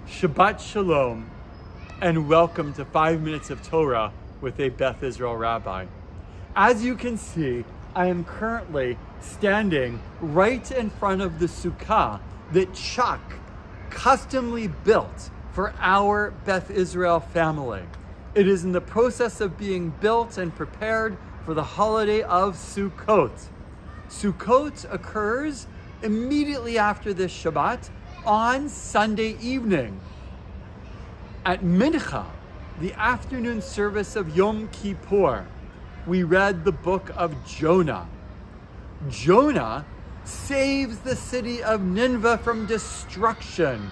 Shabbat Shalom, and welcome to 5 Minutes of Torah with a Beth Israel Rabbi. As you can see, I am currently standing right in front of the sukkah that Chuck customly built for our Beth Israel family. It is in the process of being built and prepared for the holiday of Sukkot. Sukkot occurs immediately after this Shabbat on Sunday evening. At Mincha, the afternoon service of Yom Kippur, we read the book of Jonah. Jonah saves the city of Nineveh from destruction,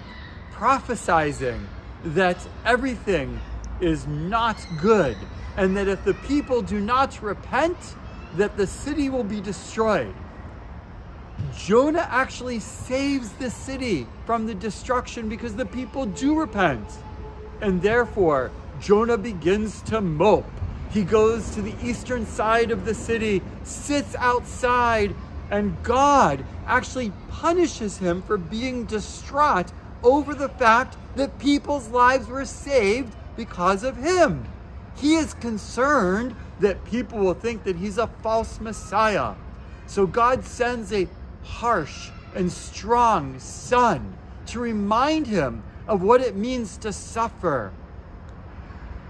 prophesizing that everything is not good and that if the people do not repent, that the city will be destroyed. Jonah actually saves the city from the destruction because the people do repent. And therefore, Jonah begins to mope. He goes to the eastern side of the city, sits outside, and God actually punishes him for being distraught over the fact that people's lives were saved because of him. He is concerned that people will think that he's a false Messiah. So God sends a harsh and strong sun to remind him of what it means to suffer.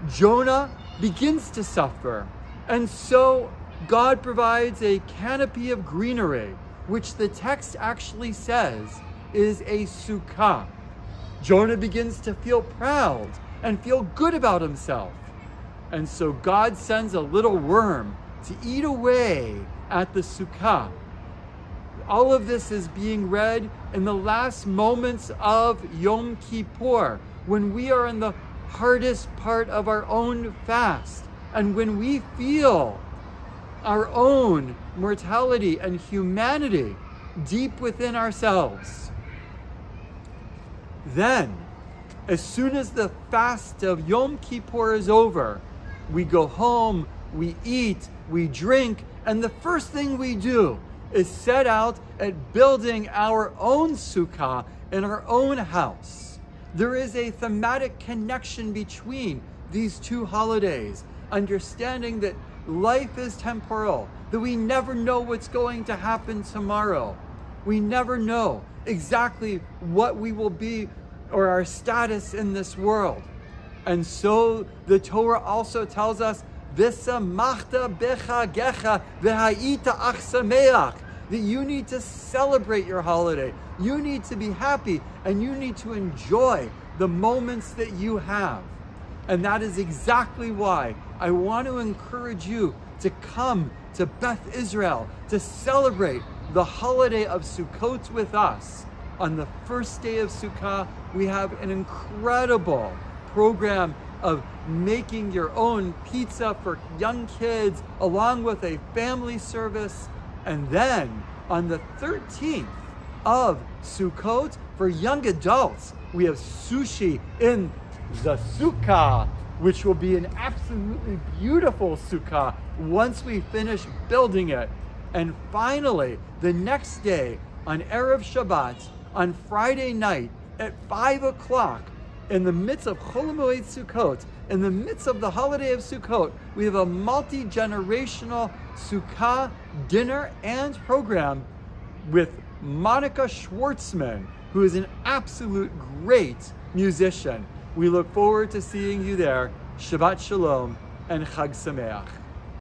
Jonah begins to suffer, and so God provides a canopy of greenery, which the text actually says is a sukkah. Jonah begins to feel proud and feel good about himself. And so God sends a little worm to eat away at the sukkah. All of this is being read in the last moments of Yom Kippur, when we are in the hardest part of our own fast, and when we feel our own mortality and humanity deep within ourselves. Then, as soon as the fast of Yom Kippur is over, we go home, we eat, we drink, and the first thing we do is set out at building our own sukkah in our own house. There is a thematic connection between these two holidays, understanding that life is temporal, that we never know what's going to happen tomorrow. We never know exactly what we will be or our status in this world. And so the Torah also tells us, V'samachta bechagecha v'ha'ita ach sameach, that you need to celebrate your holiday. You need to be happy and you need to enjoy the moments that you have. And that is exactly why I want to encourage you to come to Beth Israel to celebrate the holiday of Sukkot with us. On the first day of Sukkah, we have an incredible program of making your own pizza for young kids, along with a family service. And then on the 13th of Sukkot, for young adults, we have sushi in the sukkah, which will be an absolutely beautiful sukkah once we finish building it. And finally, the next day, on Erev Shabbat, on Friday night at 5 o'clock, in the midst of Chol Hamoed Sukkot, in the midst of the holiday of Sukkot, we have a multi-generational sukkah dinner and program with Monica Schwartzman, who is an absolute great musician. We look forward to seeing you there. Shabbat Shalom and Chag Sameach.